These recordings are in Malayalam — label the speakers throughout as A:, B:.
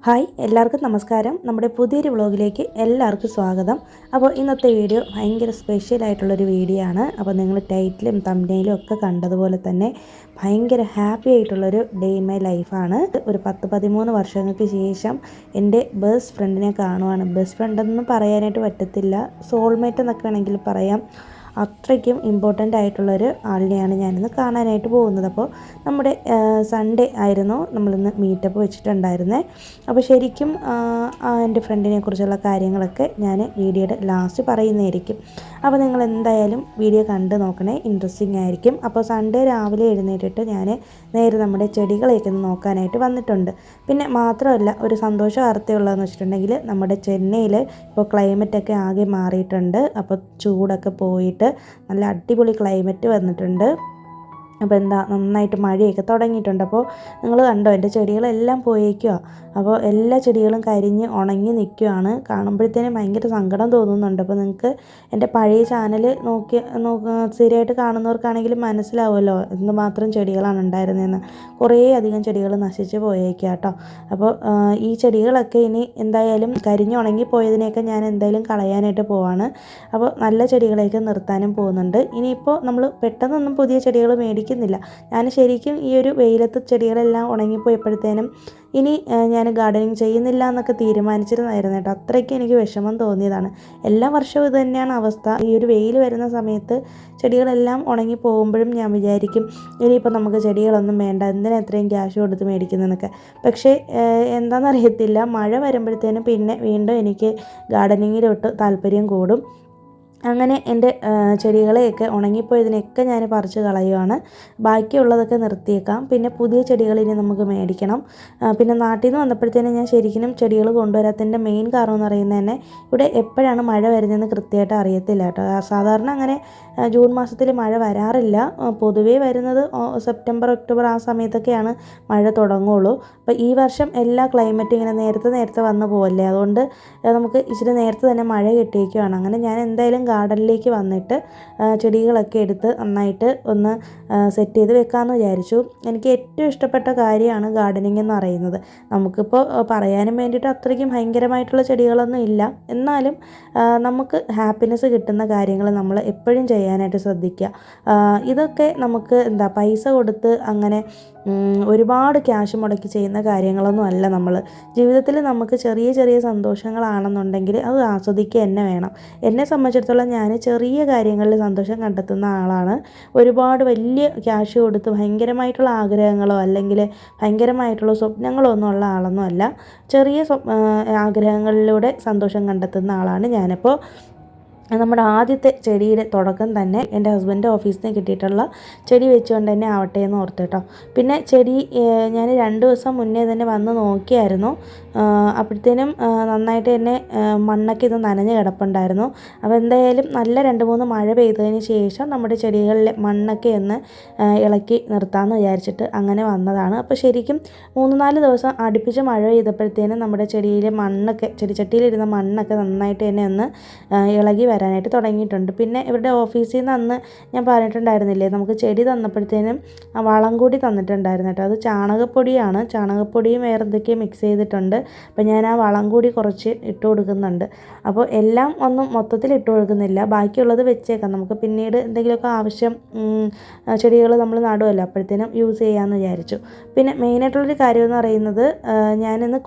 A: ഹായ് എല്ലാവർക്കും നമസ്കാരം. നമ്മുടെ പുതിയൊരു വ്ളോഗിലേക്ക് എല്ലാവർക്കും സ്വാഗതം. അപ്പോൾ ഇന്നത്തെ വീഡിയോ ഭയങ്കര സ്പെഷ്യലായിട്ടുള്ളൊരു വീഡിയോ ആണ്. അപ്പോൾ നിങ്ങൾ ടൈറ്റിലും തംബ്നെയിലും ഒക്കെ കണ്ടതുപോലെ തന്നെ ഭയങ്കര ഹാപ്പി ആയിട്ടുള്ളൊരു ഡേ ഇൻ മൈ ലൈഫാണ്. ഒരു 10-13 വർഷങ്ങൾക്ക് ശേഷം എൻ്റെ ബെസ്റ്റ് ഫ്രണ്ടിനെ കാണുവാണ്. ബെസ്റ്റ് ഫ്രണ്ടെന്ന് പറയാനായിട്ട് പറ്റത്തില്ല, സോൾമേറ്റ് എന്നൊക്കെ വേണമെങ്കിൽ പറയാം. അത്രയ്ക്കും ഇമ്പോർട്ടൻ്റ് ആയിട്ടുള്ളൊരു ആളിനെയാണ് ഞാനിന്ന് കാണാനായിട്ട് പോകുന്നത്. അപ്പോൾ നമ്മുടെ സൺഡേ ആയിരുന്നു നമ്മളിന്ന് മീറ്റപ്പ് വെച്ചിട്ടുണ്ടായിരുന്നത്. അപ്പോൾ ശരിക്കും എൻ്റെ ഫ്രണ്ടിനെ കുറിച്ചുള്ള കാര്യങ്ങളൊക്കെ ഞാൻ വീഡിയോയുടെ ലാസ്റ്റ് പറയുന്നതായിരിക്കും. അപ്പോൾ നിങ്ങൾ എന്തായാലും വീഡിയോ കണ്ട് നോക്കണേ, ഇൻട്രസ്റ്റിംഗ് ആയിരിക്കും. അപ്പോൾ സൺഡേ രാവിലെ എഴുന്നേറ്റിട്ട് ഞാൻ നേരെ നമ്മുടെ ചെടികളെയൊക്കെ ഒന്ന് നോക്കാനായിട്ട് വന്നിട്ടുണ്ട്. പിന്നെ മാത്രമല്ല ഒരു സന്തോഷ വാർത്തയുള്ളതെന്ന് വെച്ചിട്ടുണ്ടെങ്കിൽ നമ്മുടെ ചെന്നൈയിൽ ഇപ്പോൾ ക്ലൈമറ്റൊക്കെ ആകെ മാറിയിട്ടുണ്ട്. അപ്പോൾ ചൂടൊക്കെ പോയിട്ട് നല്ല അടിപൊളി ക്ലൈമറ്റ് വന്നിട്ടുണ്ട്. അപ്പോൾ എന്താ നന്നായിട്ട് മഴയൊക്കെ തുടങ്ങിയിട്ടുണ്ട്. അപ്പോൾ നിങ്ങൾ കണ്ടോ, എൻ്റെ ചെടികളെല്ലാം പോയേക്കുക. അപ്പോൾ എല്ലാ ചെടികളും കരിഞ്ഞ് ഉണങ്ങി നിൽക്കുകയാണ്. കാണുമ്പോഴത്തേനും ഭയങ്കര സങ്കടം തോന്നുന്നുണ്ട്. അപ്പോൾ നിങ്ങൾക്ക് എൻ്റെ പഴയ ചാനൽ സ്ഥിരമായിട്ട് കാണുന്നവർക്കാണെങ്കിലും മനസ്സിലാവുമല്ലോ എന്തുമാത്രം ചെടികളാണ് ഉണ്ടായിരുന്നതെന്ന്. കുറേ അധികം ചെടികൾ നശിച്ച് പോയേക്കുക കേട്ടോ. അപ്പോൾ ഈ ചെടികളൊക്കെ ഇനി എന്തായാലും കരിഞ്ഞുണങ്ങിപ്പോയതിനെയൊക്കെ ഞാൻ എന്തായാലും കളയാനായിട്ട് പോവാണ്. അപ്പോൾ നല്ല ചെടികളെയൊക്കെ നിർത്താനും പോകുന്നുണ്ട്. ഇനിയിപ്പോൾ നമ്മൾ പെട്ടെന്നൊന്നും പുതിയ ചെടികൾ മേടിക്കുന്നില്ല. ഞാൻ ശരിക്കും ഈ ഒരു വെയിലത്ത് ചെടികളെല്ലാം ഉണങ്ങിപ്പോയപ്പോഴത്തേനും ഇനി ഞാൻ ഗാർഡനിങ് ചെയ്യുന്നില്ല എന്നൊക്കെ തീരുമാനിച്ചിരുന്നായിരുന്നു കേട്ടോ. അത്രയ്ക്ക് എനിക്ക് വിഷമം തോന്നിയതാണ്. എല്ലാ വർഷവും ഇത് തന്നെയാണ് അവസ്ഥ. ഈ ഒരു വെയിൽ വരുന്ന സമയത്ത് ചെടികളെല്ലാം ഉണങ്ങി പോകുമ്പോഴും ഞാൻ വിചാരിക്കും ഇനിയിപ്പോൾ നമുക്ക് ചെടികളൊന്നും വേണ്ട, എന്തിനാ എത്രയും ക്യാഷ് കൊടുത്ത് മേടിക്കുന്നതെന്നൊക്കെ. പക്ഷേ എന്താണെന്നറിയത്തില്ല, മഴ വരുമ്പോഴത്തേനും പിന്നെ വീണ്ടും എനിക്ക് ഗാർഡനിങ്ങിലോട്ട് താല്പര്യം കൂടും. അങ്ങനെ എൻ്റെ ചെടികളെയൊക്കെ ഉണങ്ങിപ്പോയതിനൊക്കെ ഞാൻ പറിച്ച് കളയുവാണ്. ബാക്കിയുള്ളതൊക്കെ നിർത്തിയേക്കാം. പിന്നെ പുതിയ ചെടികൾ ഇനി നമുക്ക് മേടിക്കണം. പിന്നെ നാട്ടിൽ നിന്ന് വന്നപ്പോഴത്തേനും ഞാൻ ശരിക്കും ചെടികൾ കൊണ്ടുവരാത്തതിൻ്റെ മെയിൻ കാരണം എന്ന് പറയുന്നത് തന്നെ ഇവിടെ എപ്പോഴാണ് മഴ വരുന്നതെന്ന് കൃത്യമായിട്ട് അറിയത്തില്ല കേട്ടോ. സാധാരണ അങ്ങനെ ജൂൺ മാസത്തിൽ മഴ വരാറില്ല. പൊതുവേ വരുന്നത് സെപ്റ്റംബർ ഒക്ടോബർ ആ സമയത്തൊക്കെയാണ് മഴ തുടങ്ങുള്ളൂ. അപ്പോൾ ഈ വർഷം എല്ലാ ക്ലൈമറ്റും ഇങ്ങനെ നേരത്തെ വന്നു പോവല്ലേ, അതുകൊണ്ട് നമുക്ക് ഇച്ചിരി നേരത്തെ തന്നെ മഴ കിട്ടിയേക്കുവാണ്. അങ്ങനെ ഞാൻ എന്തായാലും ഗാർഡനിലേക്ക് വന്നിട്ട് ചെടികളൊക്കെ എടുത്ത് നന്നായിട്ട് ഒന്ന് സെറ്റ് ചെയ്ത് വെക്കാമെന്ന് വിചാരിച്ചു. എനിക്ക് ഏറ്റവും ഇഷ്ടപ്പെട്ട കാര്യമാണ് ഗാർഡനിങ് എന്ന് പറയുന്നത്. നമുക്കിപ്പോൾ പറയാനും വേണ്ടിയിട്ട് അത്രയ്ക്കും ഭയങ്കരമായിട്ടുള്ള ചെടികളൊന്നും ഇല്ല, എന്നാലും നമുക്ക് ഹാപ്പിനെസ് കിട്ടുന്ന കാര്യങ്ങൾ നമ്മൾ എപ്പോഴും ചെയ്യാനായിട്ട് ശ്രദ്ധിക്കുക. ഇതൊക്കെ നമുക്ക് പൈസ കൊടുത്ത് അങ്ങനെ ഒരുപാട് ക്യാഷ് മുടക്കി ചെയ്യുന്ന കാര്യങ്ങളൊന്നും അല്ല. നമ്മൾ ജീവിതത്തിൽ നമുക്ക് ചെറിയ ചെറിയ സന്തോഷങ്ങളാണെന്നുണ്ടെങ്കിൽ അത് ആസ്വദിക്കുക തന്നെ വേണം. എന്നെ സംബന്ധിച്ചിടത്തോളം ഞാൻ ചെറിയ കാര്യങ്ങളിൽ സന്തോഷം കണ്ടെത്തുന്ന ആളാണ്. ഒരുപാട് വലിയ ക്യാഷ് കൊടുത്ത് ഭയങ്കരമായിട്ടുള്ള ആഗ്രഹങ്ങളോ അല്ലെങ്കിൽ ഭയങ്കരമായിട്ടുള്ള സ്വപ്നങ്ങളോ ഒന്നും ഉള്ള ആളൊന്നും അല്ല. ചെറിയ ആഗ്രഹങ്ങളിലൂടെ സന്തോഷം കണ്ടെത്തുന്ന ആളാണ് ഞാനപ്പോൾ നമ്മുടെ ആദ്യത്തെ ചെടിയുടെ തുടക്കം തന്നെ എൻ്റെ ഹസ്ബൻഡ് ഓഫീസിൽ നിന്ന് കിട്ടിയിട്ടുള്ള ചെടി വെച്ചുകൊണ്ട് തന്നെ ആവട്ടെ എന്ന് ഓർത്ത് കേട്ടോ. പിന്നെ ചെടി ഞാൻ 2 ദിവസം മുന്നേ തന്നെ വന്ന് നോക്കിയായിരുന്നു. അപ്പോഴത്തേനും നന്നായിട്ട് തന്നെ മണ്ണൊക്കെ ഇത് നനഞ്ഞ് കിടപ്പുണ്ടായിരുന്നു. അപ്പോൾ എന്തായാലും നല്ല 2-3 മഴ പെയ്തതിന് ശേഷം നമ്മുടെ ചെടികളിലെ മണ്ണൊക്കെ ഒന്ന് ഇളക്കി നിർത്താമെന്ന് വിചാരിച്ചിട്ട് അങ്ങനെ വന്നതാണ്. അപ്പോൾ ശരിക്കും 3-4 ദിവസം അടുപ്പിച്ച് മഴ പെയ്തപ്പോഴത്തേനും നമ്മുടെ ചെടിയിലെ മണ്ണൊക്കെ ചെടിച്ചട്ടിയിലിരുന്ന മണ്ണൊക്കെ നന്നായിട്ട് തന്നെ ഒന്ന് ഇളകി വരാനായിട്ട് തുടങ്ങിയിട്ടുണ്ട്. പിന്നെ ഇവരുടെ ഓഫീസിൽ നിന്ന് അന്ന് ഞാൻ പറഞ്ഞിട്ടുണ്ടായിരുന്നില്ലേ, നമുക്ക് ചെടി തന്നപ്പോഴത്തേനും വളം കൂടി തന്നിട്ടുണ്ടായിരുന്നു കേട്ടോ. അത് ചാണകപ്പൊടിയാണ്. ചാണകപ്പൊടിയും വേറെ എന്തൊക്കെയോ മിക്സ് ചെയ്തിട്ടുണ്ട്. അപ്പോൾ ഞാൻ ആ വളം കൂടി കുറച്ച് ഇട്ട് കൊടുക്കുന്നുണ്ട്. അപ്പോൾ എല്ലാം ഒന്നും മൊത്തത്തിൽ ഇട്ട് കൊടുക്കുന്നില്ല, ബാക്കിയുള്ളത് വെച്ചേക്കാം. നമുക്ക് പിന്നീട് എന്തെങ്കിലുമൊക്കെ ആവശ്യം ചെടികൾ നമ്മൾ നടുമല്ലോ, അപ്പോഴത്തേനും യൂസ് ചെയ്യാമെന്ന് വിചാരിച്ചു. പിന്നെ മെയിനായിട്ടുള്ളൊരു കാര്യം എന്ന് പറയുന്നത്, ഞാനിന്ന്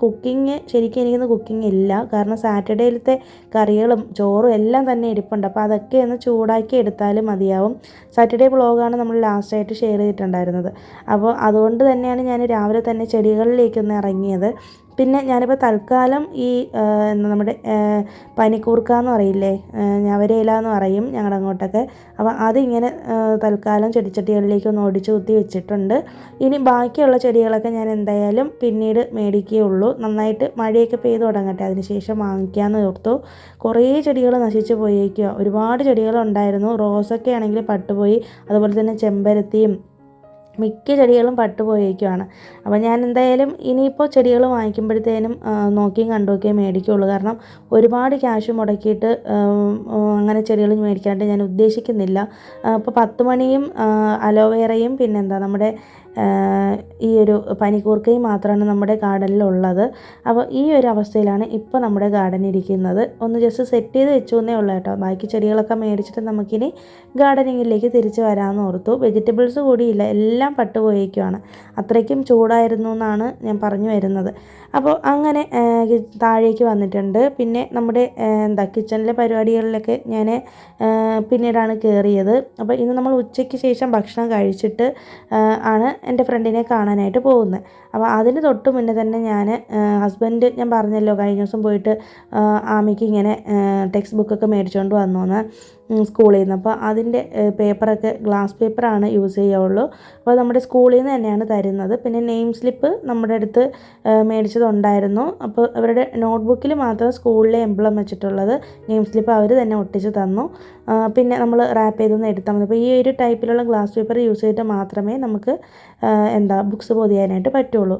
A: ശരിക്കും എനിക്കിന്ന് കുക്കിംഗ് ഇല്ല. കാരണം സാറ്റർഡേയിലത്തെ കറികളും ചോറും എല്ലാം തന്നെ ഇരിപ്പുണ്ട്. അപ്പോൾ അതൊക്കെ ഒന്ന് ചൂടാക്കി എടുത്താലും മതിയാവും. സാറ്റർഡേ വ്ളോഗാണ് നമ്മൾ ലാസ്റ്റായിട്ട് ഷെയർ ചെയ്തിട്ടുണ്ടായിരുന്നത്. അപ്പോൾ അതുകൊണ്ട് തന്നെയാണ് ഞാൻ രാവിലെ തന്നെ ചെടികളിലേക്കൊന്ന് ഇറങ്ങിയത്. പിന്നെ ഞാനിപ്പോൾ തൽക്കാലം ഈ നമ്മുടെ പനിക്കൂർക്ക എന്ന് പറയില്ലേ, ഞവരയില എന്ന് പറയും ഞങ്ങളുടെ അങ്ങോട്ടൊക്കെ. അപ്പോൾ അതിങ്ങനെ തൽക്കാലം ചെടിച്ചട്ടികളിലേക്കൊന്ന് ഒടിച്ച് കുത്തി വെച്ചിട്ടുണ്ട്. ഇനി ബാക്കിയുള്ള ചെടികളൊക്കെ ഞാൻ എന്തായാലും പിന്നീട് മേടിക്കുകയുള്ളൂ. നന്നായിട്ട് മഴയൊക്കെ പെയ്ത് തുടങ്ങട്ടെ, അതിനുശേഷം വാങ്ങിക്കാമെന്ന് ഓർത്തു. കുറേ ചെടികൾ നശിച്ചു പോയേക്കുക. ഒരുപാട് ചെടികളുണ്ടായിരുന്നു. റോസൊക്കെ ആണെങ്കിൽ പട്ടുപോയി, അതുപോലെ തന്നെ ചെമ്പരത്തിയും മിക്ക ചെടികളും പട്ടുപോയേക്കുവാണ്. അപ്പോൾ ഞാൻ എന്തായാലും ഇനിയിപ്പോൾ ചെടികൾ വാങ്ങിക്കുമ്പോഴത്തേനും നോക്കിയും കണ്ടുമൊക്കെ മേടിക്കുകയുള്ളൂ. കാരണം ഒരുപാട് ക്യാഷ് മുടക്കിയിട്ട് അങ്ങനെ ചെടികൾ മേടിക്കാനായിട്ട് ഞാൻ ഉദ്ദേശിക്കുന്നില്ല. ഇപ്പോൾ 10 മണിയും അലോവേറയും പിന്നെന്താ നമ്മുടെ ഈ ഒരു പനിക്കൂർക്കയും മാത്രമാണ് നമ്മുടെ ഗാർഡനിലുള്ളത്. അപ്പോൾ ഈ ഒരു അവസ്ഥയിലാണ് ഇപ്പോൾ നമ്മുടെ ഗാർഡൻ ഇരിക്കുന്നത്. ഒന്ന് ജസ്റ്റ് സെറ്റ് ചെയ്ത് വെച്ചു എന്നേ ഉള്ളൂ കേട്ടോ. ബാക്കി ചെടികളൊക്കെ മേടിച്ചിട്ട് നമുക്കിനി ഗാർഡനിങ്ങിലേക്ക് തിരിച്ച് വരാമെന്ന് ഓർത്തു. വെജിറ്റബിൾസ് കൂടിയില്ല, എല്ലാം പട്ടുപോയേക്കുവാണ്. അത്രയ്ക്കും ചൂടായിരുന്നു എന്നാണ് ഞാൻ പറഞ്ഞു വരുന്നത്. അപ്പോൾ അങ്ങനെ താഴേക്ക് വന്നിട്ടുണ്ട്. പിന്നെ നമ്മുടെ കിച്ചണിലെ പരിപാടികളിലൊക്കെ ഞാൻ പിന്നീടാണ് കയറിയത്. അപ്പോൾ ഇന്ന് നമ്മൾ ഉച്ചയ്ക്ക് ശേഷം ഭക്ഷണം കഴിച്ചിട്ട് ആണ് എൻ്റെ ഫ്രണ്ടിനെ കാണാനായിട്ട് പോകുന്നത്. അപ്പോൾ അതിന് തൊട്ട് മുന്നേ തന്നെ ഹസ്ബൻഡ് ഞാൻ പറഞ്ഞല്ലോ കഴിഞ്ഞ ദിവസം പോയിട്ട് ആമിക്ക് ഇങ്ങനെ ടെക്സ്റ്റ് ബുക്കൊക്കെ മേടിച്ചുകൊണ്ട് വന്നു സ്കൂളിൽ നിന്ന്. അപ്പോൾ അതിൻ്റെ പേപ്പറൊക്കെ ഗ്ലാസ് പേപ്പറാണ് യൂസ് ചെയ്യുള്ളൂ. അപ്പോൾ നമ്മുടെ സ്കൂളിൽ നിന്ന് തന്നെയാണ് തരുന്നത്. പിന്നെ നെയിം സ്ലിപ്പ് നമ്മുടെ അടുത്ത് മേടിച്ചതുണ്ടായിരുന്നു. അപ്പോൾ അവരുടെ നോട്ട്ബുക്കിൽ മാത്രം സ്കൂളിലെ എംബ്ലം വെച്ചിട്ടുള്ളത് നെയിം സ്ലിപ്പ് അവർ തന്നെ ഒട്ടിച്ച് തന്നു. പിന്നെ നമ്മൾ റാപ്പ് ചെയ്തൊന്ന് എടുത്താൽ മതി. അപ്പോൾ ഈ ഒരു ടൈപ്പിലുള്ള ഗ്ലാസ് പേപ്പർ യൂസ് ചെയ്തിട്ട് മാത്രമേ നമുക്ക് ബുക്സ് പൊതിയാനായിട്ട് പറ്റുള്ളൂ.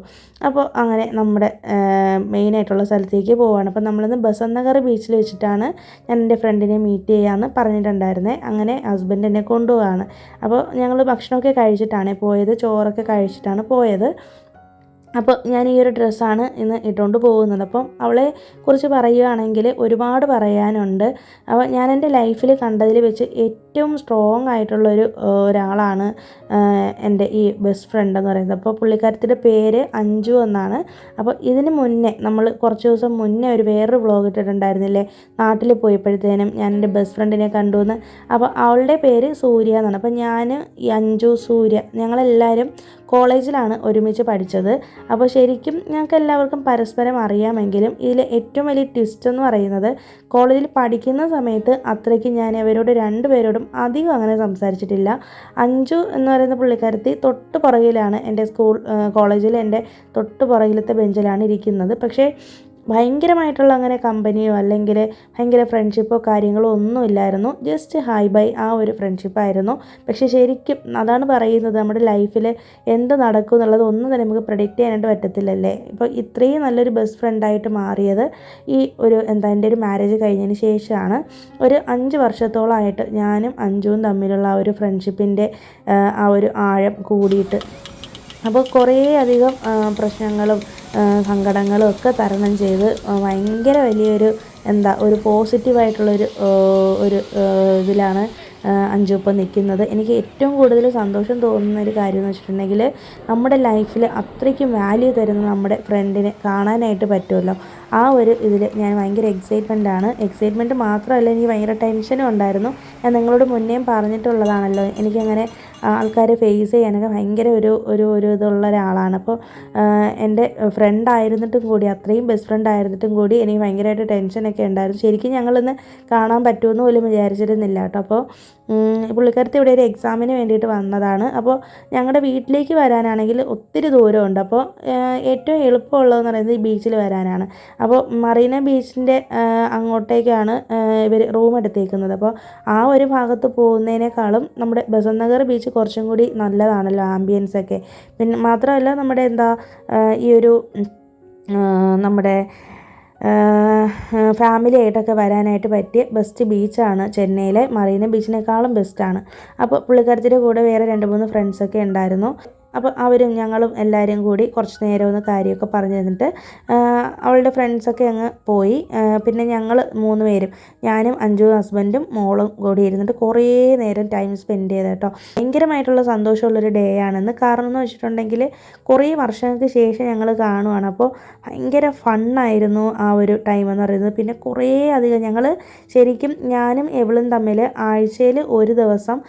A: അപ്പോൾ അങ്ങനെ നമ്മുടെ മെയിനായിട്ടുള്ള സ്ഥലത്തേക്ക് പോവുകയാണ്. അപ്പോൾ നമ്മളിന്ന് ബസന്ത് നഗർ ബീച്ചിൽ വെച്ചിട്ടാണ് ഞാൻ എൻ്റെ ഫ്രണ്ടിനെ മീറ്റ് ചെയ്യാമെന്ന് പറഞ്ഞിട്ടുണ്ടായിരുന്നത്. അങ്ങനെ ഹസ്ബൻഡ് എന്നെ കൊണ്ടുപോവുകയാണ്. അപ്പോൾ ഞങ്ങൾ ഭക്ഷണമൊക്കെ കഴിച്ചിട്ടാണ് പോയത്, ചോറൊക്കെ കഴിച്ചിട്ടാണ് പോയത്. അപ്പോൾ ഞാൻ ഈ ഒരു ഡ്രസ്സാണ് ഇന്ന് ഇട്ടുകൊണ്ട് പോകുന്നത്. അപ്പം അവളെ കുറിച്ച് പറയുകയാണെങ്കിൽ ഒരുപാട് പറയാനുണ്ട്. അപ്പോൾ ഞാൻ എൻ്റെ ലൈഫിൽ കണ്ടതിൽ വെച്ച് ഏറ്റവും സ്ട്രോങ് ആയിട്ടുള്ളൊരു ഒരാളാണ് എൻ്റെ ഈ ബെസ്റ്റ് ഫ്രണ്ട് എന്ന് പറയുന്നത്. അപ്പോൾ പുള്ളിക്കാരത്തിൻ്റെ പേര് അഞ്ജു എന്നാണ്. അപ്പോൾ ഇതിന് മുന്നേ നമ്മൾ കുറച്ച് ദിവസം മുന്നേ വേറൊരു വ്ളോഗ് ഇട്ടിട്ടുണ്ടായിരുന്നില്ലേ, നാട്ടിൽ പോയപ്പോഴത്തേനും ഞാൻ എൻ്റെ ബെസ്റ്റ് ഫ്രണ്ടിനെ കണ്ടു എന്ന്. അപ്പോൾ അവളുടെ പേര് സൂര്യ എന്നാണ്. അപ്പോൾ ഞാൻ ഈ അഞ്ജു, സൂര്യ ഞങ്ങളെല്ലാവരും കോളേജിലാണ് ഒരുമിച്ച് പഠിച്ചത്. അപ്പോൾ ശരിക്കും ഞങ്ങൾക്ക് എല്ലാവർക്കും പരസ്പരം അറിയാമെങ്കിലും ഇതിൽ ഏറ്റവും വലിയ ട്വിസ്റ്റ് എന്ന് പറയുന്നത് കോളേജിൽ പഠിക്കുന്ന സമയത്ത് അത്രയ്ക്ക് ഞാൻ അവരോട് രണ്ടുപേരോടും അധികം അങ്ങനെ സംസാരിച്ചിട്ടില്ല. അഞ്ജു എന്ന് പറയുന്ന പുള്ളിക്കാരത്തി തൊട്ട് പുറകിലാണ് എൻ്റെ കോളേജിൽ എൻ്റെ തൊട്ട് പുറകിലത്തെ ബെഞ്ചിലാണ് ഇരിക്കുന്നത്. പക്ഷേ ഭയങ്കരമായിട്ടുള്ള അങ്ങനെ കമ്പനിയോ അല്ലെങ്കിൽ ഭയങ്കര ഫ്രണ്ട്ഷിപ്പോ കാര്യങ്ങളോ ഒന്നുമില്ലായിരുന്നു. ജസ്റ്റ് ഹായ് ബൈ ആ ഒരു ഫ്രണ്ട്ഷിപ്പായിരുന്നു. പക്ഷേ ശരിക്കും അതാണ് പറയുന്നത്, നമ്മുടെ ലൈഫിൽ എന്ത് നടക്കും എന്നുള്ളത് ഒന്നും തന്നെ നമുക്ക് പ്രെഡിക്റ്റ് ചെയ്യാനായിട്ട് പറ്റത്തില്ലല്ലേ. ഇപ്പോൾ ഇത്രയും നല്ലൊരു ബെസ്റ്റ് ഫ്രണ്ടായിട്ട് മാറിയത് ഈ എൻ്റെ ഒരു മാരേജ് കഴിഞ്ഞതിന് ശേഷമാണ്. ഒരു 5 വർഷത്തോളമായിട്ട് ഞാനും അഞ്ജുവും തമ്മിലുള്ള ആ ഒരു ഫ്രണ്ട്ഷിപ്പിൻ്റെ ആ ഒരു ആഴം കൂടിയിട്ട്. അപ്പോൾ കുറേ അധികം പ്രശ്നങ്ങളും സങ്കടങ്ങളും ഒക്കെ തരണം ചെയ്ത് ഭയങ്കര വലിയൊരു ഒരു പോസിറ്റീവായിട്ടുള്ളൊരു ഇതിലാണ് അഞ്ജു ഇപ്പം നിൽക്കുന്നത്. എനിക്ക് ഏറ്റവും കൂടുതൽ സന്തോഷം തോന്നുന്ന ഒരു കാര്യം എന്ന് വെച്ചിട്ടുണ്ടെങ്കിൽ നമ്മുടെ ലൈഫിൽ അത്രയ്ക്കും വാല്യൂ തരുന്ന നമ്മുടെ ഫ്രണ്ടിനെ കാണാനായിട്ട് പറ്റുമല്ലോ. ആ ഒരു ഇതിൽ ഞാൻ ഭയങ്കര എക്സൈറ്റ്മെൻറ്റ് മാത്രമല്ല, എനിക്ക് ഭയങ്കര ടെൻഷനും ഉണ്ടായിരുന്നു. ഞാൻ നിങ്ങളോട് മുന്നേയും പറഞ്ഞിട്ടുള്ളതാണല്ലോ, എനിക്കങ്ങനെ ആൾക്കാരെ ഫേസ് ചെയ്യാനൊക്കെ ഭയങ്കര ഒരു ഇതുള്ള ഒരാളാണ്. അപ്പോൾ എൻ്റെ ഫ്രണ്ട് ആയിരുന്നിട്ടും കൂടി, അത്രയും ബെസ്റ്റ് ഫ്രണ്ട് ആയിരുന്നിട്ടും കൂടി എനിക്ക് ഭയങ്കരമായിട്ട് ടെൻഷനൊക്കെ ഉണ്ടായിരുന്നു. ശരിക്കും ഞങ്ങളിന്ന് കാണാൻ പറ്റുമെന്ന് പോലും വിചാരിച്ചിരുന്നില്ല കേട്ടോ. അപ്പോൾ പുള്ളിക്കാരത്തി ഇവിടെ ഒരു എക്സാമിന് വേണ്ടിയിട്ട് വന്നതാണ്. അപ്പോൾ ഞങ്ങളുടെ വീട്ടിലേക്ക് വരാനാണെങ്കിൽ ഒത്തിരി ദൂരമുണ്ട്. അപ്പോൾ ഏറ്റവും എളുപ്പമുള്ളതെന്ന് പറയുന്നത് ഈ ബീച്ചിൽ വരാനാണ്. അപ്പോൾ മറീന ബീച്ചിൻ്റെ അങ്ങോട്ടേക്കാണ് ഇവർ റൂം എടുത്തേക്കുന്നത്. അപ്പോൾ ആ ഒരു ഭാഗത്ത് പോകുന്നതിനേക്കാളും നമ്മുടെ ബസന്ത് നഗർ ബീച്ച് കുറച്ചും കൂടി നല്ലതാണല്ലോ ആംബിയൻസൊക്കെ. പിന്നെ മാത്രമല്ല നമ്മുടെ ഈ ഒരു നമ്മുടെ ഫാമിലി ആയിട്ടൊക്കെ വരാനായിട്ട് പറ്റിയ ബെസ്റ്റ് ബീച്ചാണ് ചെന്നൈയിലെ മറീന ബീച്ചിനേക്കാളും ബെസ്റ്റാണ്. അപ്പോൾ പുള്ളിക്കാരത്തിൻ്റെ കൂടെ വേറെ 2-3 ഫ്രണ്ട്സൊക്കെ ഉണ്ടായിരുന്നു. അപ്പോൾ അവരും ഞങ്ങളും എല്ലാവരും കൂടി കുറച്ച് നേരം ഒന്ന് കാര്യമൊക്കെ പറഞ്ഞു തന്നിട്ട് അവളുടെ ഫ്രണ്ട്സൊക്കെ അങ്ങ് പോയി. പിന്നെ ഞങ്ങൾ 3 പേരും, ഞാനും അഞ്ജു ഹസ്ബൻഡും മോളും കൂടി ഇരുന്നിട്ട് കുറേ നേരം ടൈം സ്പെൻഡ് ചെയ്ത് കേട്ടോ. ഭയങ്കരമായിട്ടുള്ള സന്തോഷമുള്ളൊരു ഡേ ആണെന്ന്. കാരണം എന്ന് വെച്ചിട്ടുണ്ടെങ്കിൽ കുറേ വർഷങ്ങൾക്ക് ശേഷം ഞങ്ങൾ കാണുവാണ്. അപ്പോൾ ഭയങ്കര ഫണ്ണായിരുന്നു ആ ഒരു ടൈം എന്ന് പറയുന്നത്. പിന്നെ കുറേ അധികം ഞങ്ങൾ ശരിക്കും ഞാനും എവളും തമ്മിൽ ആഴ്ചയിൽ ഒരു ദിവസം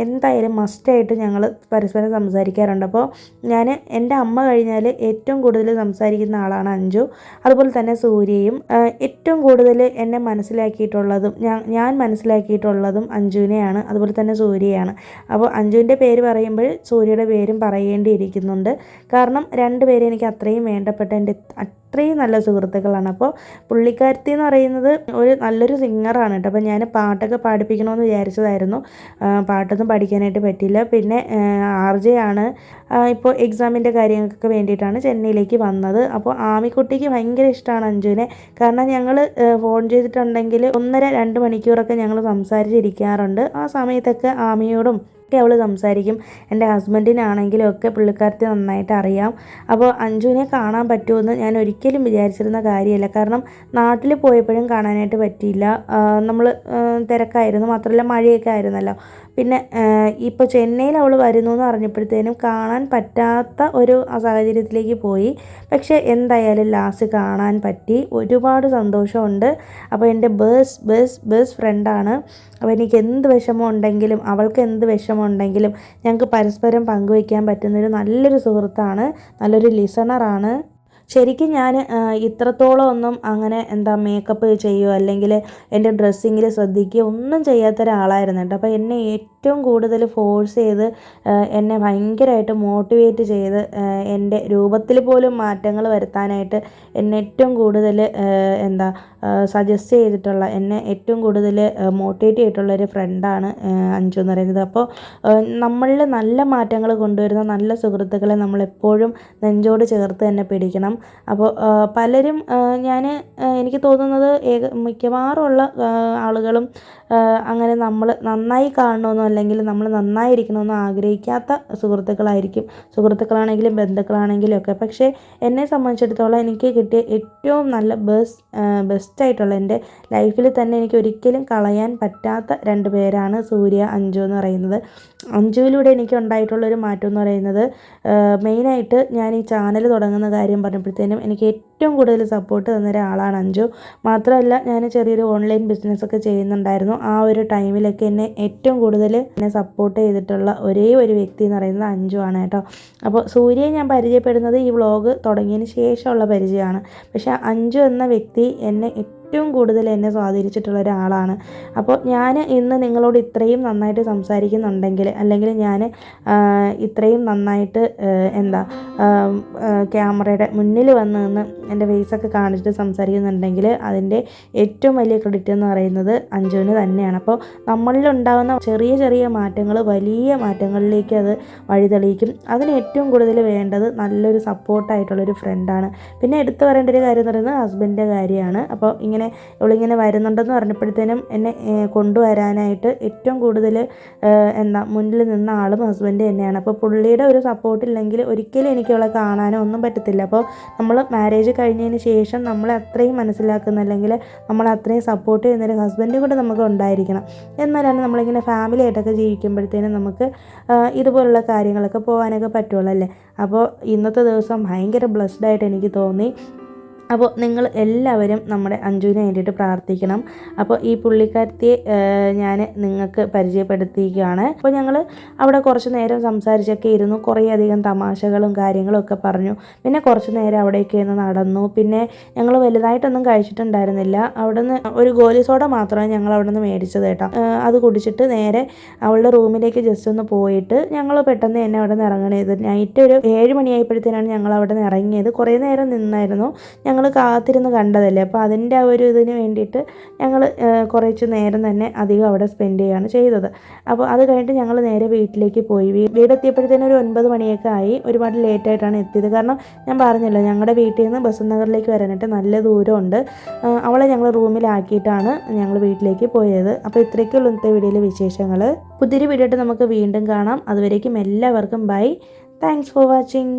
A: എന്തായാലും മസ്റ്റായിട്ട് ഞങ്ങൾ പരസ്പരം സംസാരിക്കാറുണ്ട്. അപ്പോൾ എൻ്റെ അമ്മ കഴിഞ്ഞാൽ ഏറ്റവും കൂടുതൽ സംസാരിക്കുന്ന ആളാണ് അഞ്ജു. അതുപോലെ തന്നെ സൂര്യയും. ഏറ്റവും കൂടുതൽ എന്നെ മനസ്സിലാക്കിയിട്ടുള്ളതും ഞാൻ മനസ്സിലാക്കിയിട്ടുള്ളതും അഞ്ജുവിനെയാണ്, അതുപോലെ തന്നെ സൂര്യയാണ്. അപ്പോൾ അഞ്ജുവിൻ്റെ പേര് പറയുമ്പോൾ സൂര്യയുടെ പേരും പറയേണ്ടിയിരിക്കുന്നുണ്ട്. കാരണം 2 പേരെ എനിക്ക് അത്രയും വേണ്ടപ്പെട്ട എൻ്റെ അത്രയും നല്ല സുഹൃത്തുക്കളാണ്. അപ്പോൾ പുള്ളിക്കാരത്തി എന്ന് പറയുന്നത് ഒരു നല്ലൊരു സിംഗറാണ് കേട്ടോ. അപ്പോൾ ഞാൻ പാട്ടൊക്കെ പാടിപ്പിക്കണമെന്ന് വിചാരിച്ചതായിരുന്നു. പാട്ടൊന്നും പഠിക്കാനായിട്ട് പറ്റില്ല. പിന്നെ RJ ആണ്. ഇപ്പോൾ എക്സാമിൻ്റെ കാര്യങ്ങൾക്കൊക്കെ വേണ്ടിയിട്ടാണ് ചെന്നൈയിലേക്ക് വന്നത്. അപ്പോൾ ആമിക്കുട്ടിക്ക് ഭയങ്കര ഇഷ്ടമാണ് അഞ്ജുവിനെ. കാരണം ഞങ്ങൾ ഫോൺ ചെയ്തിട്ടുണ്ടെങ്കിൽ 1.5-2 മണിക്കൂറൊക്കെ ഞങ്ങൾ സംസാരിച്ചിരിക്കാറുണ്ട്. ആ സമയത്തൊക്കെ ആമിയോടും ഒക്കെ അവൾ സംസാരിക്കും. എൻ്റെ ഹസ്ബൻഡിനാണെങ്കിലും ഒക്കെ പുള്ളിക്കാരത്തെ നന്നായിട്ട് അറിയാം. അപ്പോൾ അഞ്ജുവിനെ കാണാൻ പറ്റുമെന്ന് ഞാൻ ഒരിക്കലും വിചാരിച്ചിരുന്ന കാര്യമല്ല. കാരണം നാട്ടിൽ പോയപ്പോഴും കാണാനായിട്ട് പറ്റിയില്ല. നമ്മൾ തിരക്കായിരുന്നു, മാത്രമല്ല മഴയൊക്കെ ആയിരുന്നല്ലോ. പിന്നെ ഇപ്പോൾ ചെന്നൈയിൽ അവൾ വരുന്നു എന്ന് അറിഞ്ഞപ്പോഴത്തേനും കാണാൻ പറ്റാത്ത ഒരു സാഹചര്യത്തിലേക്ക് പോയി. പക്ഷേ എന്തായാലും ലാസ്റ്റ് കാണാൻ പറ്റി. ഒരുപാട് സന്തോഷമുണ്ട്. അപ്പോൾ എൻ്റെ ബെസ്റ്റ് ഫ്രണ്ടാണ്. അപ്പോൾ എനിക്ക് എന്ത് വിഷമം ഉണ്ടെങ്കിലും അവൾക്ക് എന്ത് വിഷമം ഉണ്ടെങ്കിലും ഞങ്ങൾക്ക് പരസ്പരം പങ്കുവയ്ക്കാൻ പറ്റുന്നൊരു നല്ലൊരു സുഹൃത്താണ്, നല്ലൊരു ലിസണറാണ്. ശരിക്കും ഞാൻ ഇത്രത്തോളം ഒന്നും അങ്ങനെ മേക്കപ്പ് ചെയ്യുകയോ അല്ലെങ്കിൽ എൻ്റെ ഡ്രസ്സിങ്ങിൽ ശ്രദ്ധിക്കുകയോ ഒന്നും ചെയ്യാത്ത ഒരാളായിരുന്നു കേട്ടോ. അപ്പോൾ എന്നെ ഏറ്റവും കൂടുതൽ ഫോഴ്സ് ചെയ്ത് എന്നെ ഭയങ്കരമായിട്ട് മോട്ടിവേറ്റ് ചെയ്ത് എൻ്റെ രൂപത്തിൽ പോലും മാറ്റങ്ങൾ വരുത്താനായിട്ട് എന്നെ ഏറ്റവും കൂടുതൽ സജസ്റ്റ് ചെയ്തിട്ടുള്ള, എന്നെ ഏറ്റവും കൂടുതൽ മോട്ടിവേറ്റ് ചെയ്തിട്ടുള്ളൊരു ഫ്രണ്ടാണ് അഞ്ജു എന്ന് പറയുന്നത്. അപ്പോൾ നമ്മളിൽ നല്ല മാറ്റങ്ങൾ കൊണ്ടുവരുന്ന നല്ല സുഹൃത്തുക്കളെ നമ്മളെപ്പോഴും നെഞ്ചോട് ചേർത്ത് തന്നെ പിടിക്കണം. അപ്പോൾ പലരും എനിക്ക് തോന്നുന്നത് മിക്കവാറുമുള്ള ആളുകളും അങ്ങനെ നമ്മൾ നന്നായി കാണണമെന്നോ അല്ലെങ്കിൽ നമ്മൾ നന്നായിരിക്കണമെന്നോ ആഗ്രഹിക്കാത്ത സുഹൃത്തുക്കളാണെങ്കിലും ബന്ധുക്കളാണെങ്കിലും ഒക്കെ. പക്ഷേ എന്നെ സംബന്ധിച്ചിടത്തോളം എനിക്ക് കിട്ടിയ ഏറ്റവും നല്ല ബെസ്റ്റായിട്ടുള്ള എൻ്റെ ലൈഫിൽ തന്നെ എനിക്ക് ഒരിക്കലും കളയാൻ പറ്റാത്ത 2 പേരാണ് സൂര്യ, അഞ്ജു എന്ന് പറയുന്നത്. അഞ്ജുവിലൂടെ എനിക്ക് ഉണ്ടായിട്ടുള്ളൊരു മാറ്റം എന്ന് പറയുന്നത് മെയിനായിട്ട് ഞാൻ ഈ ചാനൽ തുടങ്ങുന്ന കാര്യം പറഞ്ഞപ്പോഴത്തേനും എനിക്ക് ഏറ്റവും കൂടുതൽ സപ്പോർട്ട് തന്ന ഒരാളാണ് അഞ്ജു. മാത്രമല്ല ഞാൻ ചെറിയൊരു ഓൺലൈൻ ബിസിനസ്സൊക്കെ ചെയ്യുന്നുണ്ടായിരുന്നു. ആ ഒരു ടൈമിലൊക്കെ എന്നെ ഏറ്റവും കൂടുതൽ എന്നെ സപ്പോർട്ട് ചെയ്തിട്ടുള്ള ഒരേ ഒരു വ്യക്തി എന്ന് പറയുന്നത് അഞ്ജു ആണ് കേട്ടോ. അപ്പോൾ സൂര്യയെ ഞാൻ പരിചയപ്പെടുന്നത് ഈ വ്ളോഗ് തുടങ്ങിയതിന് ശേഷമുള്ള പരിചയമാണ്. പക്ഷേ അഞ്ജു എന്ന വ്യക്തി എന്നെ ഏറ്റവും കൂടുതൽ എന്നെ സ്വാധീനിച്ചിട്ടുള്ള ഒരാളാണ്. അപ്പോൾ ഞാൻ ഇന്ന് നിങ്ങളോട് ഇത്രയും നന്നായിട്ട് സംസാരിക്കുന്നുണ്ടെങ്കിൽ, അല്ലെങ്കിൽ ഞാൻ ഇത്രയും നന്നായിട്ട് ക്യാമറയുടെ മുന്നിൽ വന്ന് നിന്ന് എൻ്റെ ഫേസൊക്കെ കാണിച്ചിട്ട് സംസാരിക്കുന്നുണ്ടെങ്കിൽ അതിൻ്റെ ഏറ്റവും വലിയ ക്രെഡിറ്റ് എന്ന് പറയുന്നത് അഞ്ജുവിന് തന്നെയാണ്. അപ്പോൾ നമ്മളിലുണ്ടാകുന്ന ചെറിയ ചെറിയ മാറ്റങ്ങൾ വലിയ മാറ്റങ്ങളിലേക്ക് അത് വഴിതെളിയിക്കും. അതിന് ഏറ്റവും കൂടുതൽ വേണ്ടത് നല്ലൊരു സപ്പോർട്ടായിട്ടുള്ളൊരു ഫ്രണ്ടാണ്. പിന്നെ എടുത്തു പറയേണ്ട ഒരു കാര്യം എന്ന് പറയുന്നത് ഹസ്ബൻഡിൻ്റെ കാര്യമാണ്. അപ്പോൾ ഇവളിങ്ങനെ വരുന്നുണ്ടെന്ന് പറഞ്ഞപ്പോഴത്തേനും എന്നെ കൊണ്ടുവരാനായിട്ട് ഏറ്റവും കൂടുതൽ മുന്നിൽ നിന്ന ആളും ഹസ്ബൻഡ് തന്നെയാണ്. അപ്പോൾ പുള്ളിയുടെ ഒരു സപ്പോർട്ടില്ലെങ്കിൽ ഒരിക്കലും എനിക്ക് അവളെ കാണാനോ ഒന്നും പറ്റത്തില്ല. അപ്പോൾ നമ്മൾ മാരേജ് കഴിഞ്ഞതിന് ശേഷം നമ്മളെ അത്രയും മനസ്സിലാക്കുന്ന, അല്ലെങ്കിൽ നമ്മളെ അത്രയും സപ്പോർട്ട് ചെയ്യുന്നൊരു ഹസ്ബൻഡും കൂടെ നമുക്ക് ഉണ്ടായിരിക്കണം. എന്നാലാണ് നമ്മളിങ്ങനെ ഫാമിലി ആയിട്ടൊക്കെ ജീവിക്കുമ്പോഴത്തേനും നമുക്ക് ഇതുപോലുള്ള കാര്യങ്ങളൊക്കെ പോകാനൊക്കെ പറ്റുള്ളൂ അല്ലേ. അപ്പോൾ ഇന്നത്തെ ദിവസം ഭയങ്കര ബ്ലെസ്ഡായിട്ട് എനിക്ക് തോന്നി. അപ്പോൾ നിങ്ങൾ എല്ലാവരും നമ്മുടെ അഞ്ജുവിന് വേണ്ടിയിട്ട് പ്രാർത്ഥിക്കണം. അപ്പോൾ ഈ പുള്ളിക്കാരത്തിയെ ഞാൻ നിങ്ങൾക്ക് പരിചയപ്പെടുത്തിയിരിക്കുകയാണ്. അപ്പോൾ ഞങ്ങൾ അവിടെ കുറച്ച് നേരം സംസാരിച്ചൊക്കെ ഇരുന്നു. കുറേയധികം തമാശകളും കാര്യങ്ങളും ഒക്കെ പറഞ്ഞു. പിന്നെ കുറച്ച് നേരം അവിടേക്ക് നിന്ന് നടന്നു. പിന്നെ ഞങ്ങൾ വലുതായിട്ടൊന്നും കഴിച്ചിട്ടുണ്ടായിരുന്നില്ല. അവിടെ നിന്ന് ഒരു ഗോലി സോഡ മാത്രമേ ഞങ്ങൾ അവിടെ നിന്ന് മേടിച്ചത് കേട്ടോ. അത് കുടിച്ചിട്ട് നേരെ അവളുടെ റൂമിലേക്ക് ജസ്റ്റ് ഒന്ന് പോയിട്ട് ഞങ്ങൾ പെട്ടെന്ന് തന്നെ അവിടെ നിന്ന് ഇറങ്ങണത്. നൈറ്റ് ഒരു 7 മണിയായപ്പോഴത്തേനാണ് ഞങ്ങൾ അവിടെ നിന്ന് ഇറങ്ങിയത്. കുറേ നേരം നിന്നായിരുന്നു. ഞങ്ങൾ കാത്തിരുന്ന് കണ്ടതല്ലേ. അപ്പോൾ അതിൻ്റെ ആ ഒരു ഇതിന് വേണ്ടിയിട്ട് ഞങ്ങൾ കുറച്ച് നേരം തന്നെ അധികം അവിടെ സ്പെൻഡ് ചെയ്യുകയാണ് ചെയ്തത്. അപ്പോൾ അത് കഴിഞ്ഞിട്ട് ഞങ്ങൾ നേരെ വീട്ടിലേക്ക് പോയി. വീടെത്തിയപ്പോഴത്തേനും ഒരു 9 മണിയൊക്കെ ആയി. ഒരുപാട് ലേറ്റായിട്ടാണ് എത്തിയത്. കാരണം ഞാൻ പറഞ്ഞല്ലോ, ഞങ്ങളുടെ വീട്ടിൽ നിന്ന് ബസന്ത് നഗറിലേക്ക് വരാനായിട്ട് നല്ല ദൂരമുണ്ട്. അവളെ ഞങ്ങൾ റൂമിലാക്കിയിട്ടാണ് ഞങ്ങൾ വീട്ടിലേക്ക് പോയത്. അപ്പോൾ ഇത്രയൊക്കെയുള്ള ഇന്നത്തെ വീഡിയോയിലെ വിശേഷങ്ങൾ. പുതിയൊരു വീഡിയോ ആയിട്ട് നമുക്ക് വീണ്ടും കാണാം. അതുവരേക്കും എല്ലാവർക്കും ബൈ. Thanks for watching.